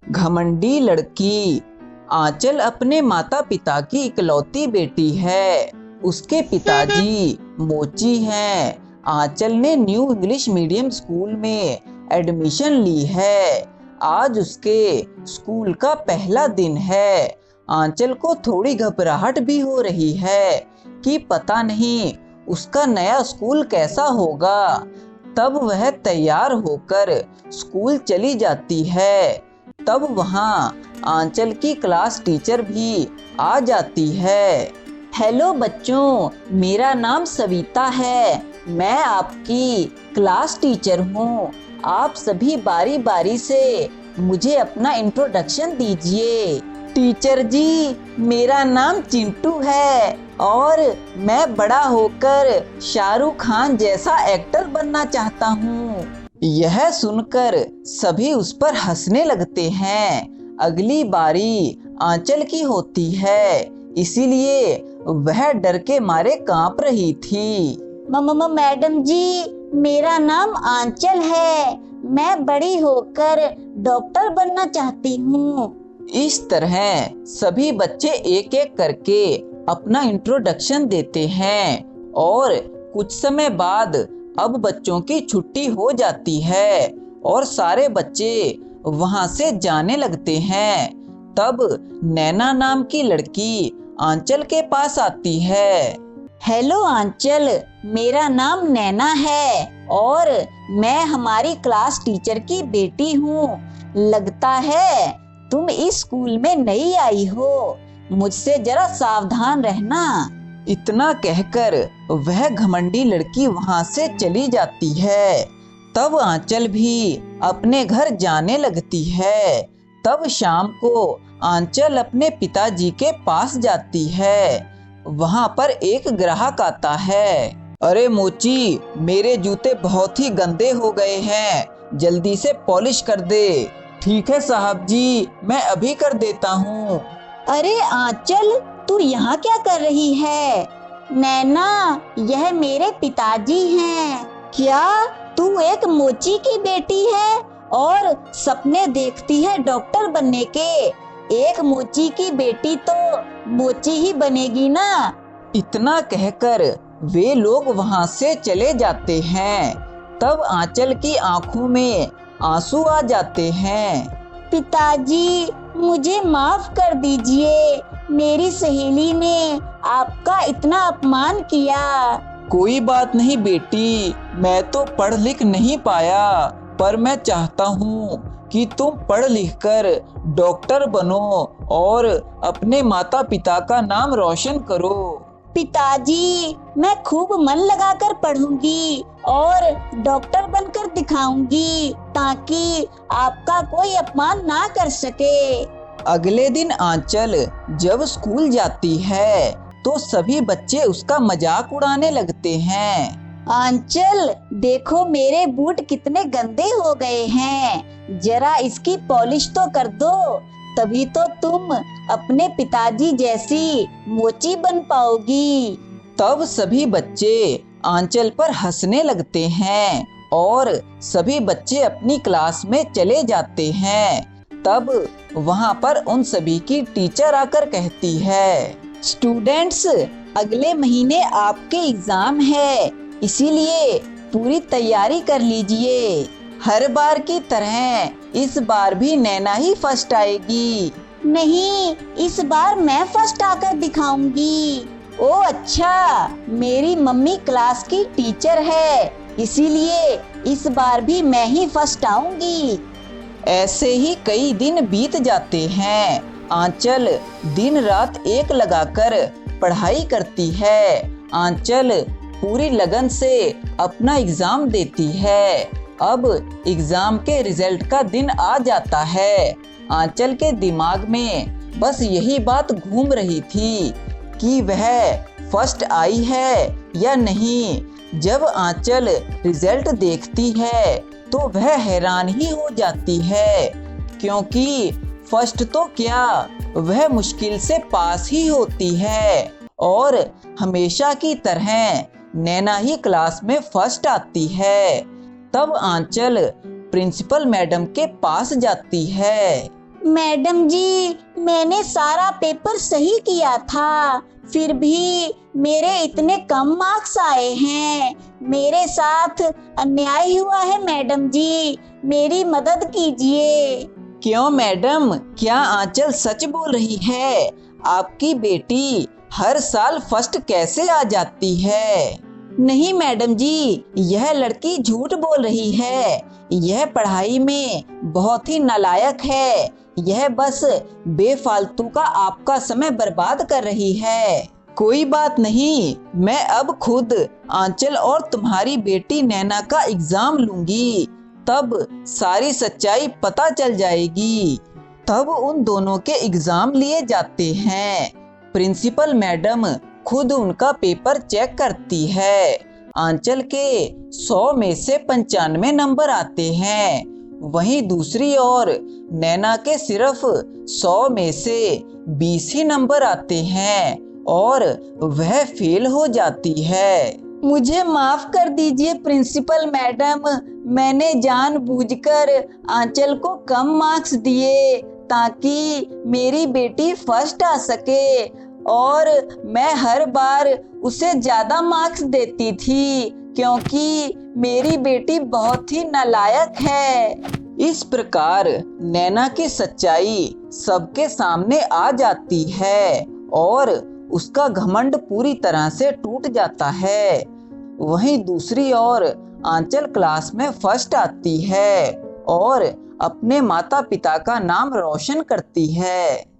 घमंडी लड़की। आंचल अपने माता पिता की इकलौती बेटी है। उसके पिताजी मोची हैं। आंचल ने न्यू इंग्लिश मीडियम स्कूल में एडमिशन ली है। आज उसके स्कूल का पहला दिन है। आंचल को थोड़ी घबराहट भी हो रही है कि पता नहीं उसका नया स्कूल कैसा होगा। तब वह तैयार होकर स्कूल चली जाती है। तब वहाँ आंचल की क्लास टीचर भी आ जाती है। हेलो बच्चों, मेरा नाम सविता है। मैं आपकी क्लास टीचर हूँ। आप सभी बारी बारी से मुझे अपना इंट्रोडक्शन दीजिए। टीचर जी, मेरा नाम चिंटू है और मैं बड़ा होकर शाहरुख खान जैसा एक्टर बनना चाहता हूँ। यह सुनकर सभी उस पर हंसने लगते हैं। अगली बारी आंचल की होती है, इसीलिए वह डर के मारे कांप रही थी। मैडम जी, मेरा नाम आंचल है। मैं बड़ी होकर डॉक्टर बनना चाहती हूँ। इस तरह सभी बच्चे एक एक करके अपना इंट्रोडक्शन देते हैं और कुछ समय बाद अब बच्चों की छुट्टी हो जाती है और सारे बच्चे वहां से जाने लगते हैं। तब नैना नाम की लड़की आंचल के पास आती है। हेलो आंचल, मेरा नाम नैना है और मैं हमारी क्लास टीचर की बेटी हूँ। लगता है तुम इस स्कूल में नई आई हो। मुझसे जरा सावधान रहना। इतना कहकर वह घमंडी लड़की वहां से चली जाती है। तब आंचल भी अपने घर जाने लगती है। तब शाम को आंचल अपने पिताजी के पास जाती है। वहां पर एक ग्राहक आता है। अरे मोची, मेरे जूते बहुत ही गंदे हो गए हैं, जल्दी से पॉलिश कर दे। ठीक है साहब जी, मैं अभी कर देता हूँ। अरे आंचल, तू यहाँ क्या कर रही है? नैना, यह मेरे पिताजी हैं। क्या तू एक मोची की बेटी है और सपने देखती है डॉक्टर बनने के? एक मोची की बेटी तो मोची ही बनेगी ना। इतना कहकर वे लोग वहां से चले जाते हैं। तब आंचल की आंखों में आंसू आ जाते हैं। पिताजी, मुझे माफ कर दीजिए। मेरी सहेली ने आपका इतना अपमान किया। कोई बात नहीं बेटी, मैं तो पढ़ लिख नहीं पाया, पर मैं चाहता हूँ कि तुम पढ़ लिख कर डॉक्टर बनो और अपने माता पिता का नाम रोशन करो। पिताजी, मैं खूब मन लगाकर पढ़ूंगी और डॉक्टर बनकर दिखाऊंगी ताकि आपका कोई अपमान ना कर सके। अगले दिन आंचल जब स्कूल जाती है तो सभी बच्चे उसका मजाक उड़ाने लगते हैं। आंचल, देखो मेरे बूट कितने गंदे हो गए हैं, जरा इसकी पॉलिश तो कर दो, तभी तो तुम अपने पिताजी जैसी मोची बन पाओगी। तब सभी बच्चे आंचल पर हंसने लगते हैं और सभी बच्चे अपनी क्लास में चले जाते हैं। तब वहां पर उन सभी की टीचर आकर कहती है, स्टूडेंट्स, अगले महीने आपके एग्जाम है, इसीलिए पूरी तैयारी कर लीजिए। हर बार की तरह इस बार भी नैना ही फर्स्ट आएगी। नहीं, इस बार मैं फर्स्ट आकर दिखाऊंगी। ओ अच्छा, मेरी मम्मी क्लास की टीचर है, इसीलिए इस बार भी मैं ही फर्स्ट आऊंगी। ऐसे ही कई दिन बीत जाते हैं। आंचल दिन रात एक लगाकर पढ़ाई करती है। आंचल पूरी लगन से अपना एग्जाम देती है। अब एग्जाम के रिजल्ट का दिन आ जाता है। आंचल के दिमाग में बस यही बात घूम रही थी कि वह फर्स्ट आई है या नहीं। जब आंचल रिजल्ट देखती है तो वह हैरान ही हो जाती है, क्योंकि फर्स्ट तो क्या, वह मुश्किल से पास ही होती है और हमेशा की तरह नैना ही क्लास में फर्स्ट आती है। तब आंचल प्रिंसिपल मैडम के पास जाती है। मैडम जी, मैंने सारा पेपर सही किया था, फिर भी मेरे इतने कम मार्क्स आए हैं। मेरे साथ अन्याय हुआ है मैडम जी, मेरी मदद कीजिए। क्यों मैडम, क्या आंचल सच बोल रही है? आपकी बेटी हर साल फर्स्ट कैसे आ जाती है? नहीं मैडम जी, यह लड़की झूठ बोल रही है। यह पढ़ाई में बहुत ही नालायक है। यह बस बेफालतू का आपका समय बर्बाद कर रही है। कोई बात नहीं, मैं अब खुद आंचल और तुम्हारी बेटी नैना का एग्जाम लूंगी, तब सारी सच्चाई पता चल जाएगी। तब उन दोनों के एग्जाम लिए जाते हैं। प्रिंसिपल मैडम खुद उनका पेपर चेक करती है। आंचल के 100 में से 95 नंबर आते हैं। वहीं दूसरी ओर नैना के सिर्फ 100 में से 20 ही नंबर आते हैं और वह फेल हो जाती है। मुझे माफ कर दीजिए प्रिंसिपल मैडम, मैंने जानबूझकर आंचल को कम मार्क्स दिए ताकि मेरी बेटी फर्स्ट आ सके, और मैं हर बार उसे ज्यादा मार्क्स देती थी क्योंकि मेरी बेटी बहुत ही नालायक है। इस प्रकार नैना की सच्चाई सबके सामने आ जाती है और उसका घमंड पूरी तरह से टूट जाता है। वहीं दूसरी ओर आंचल क्लास में फर्स्ट आती है और अपने माता पिता का नाम रोशन करती है।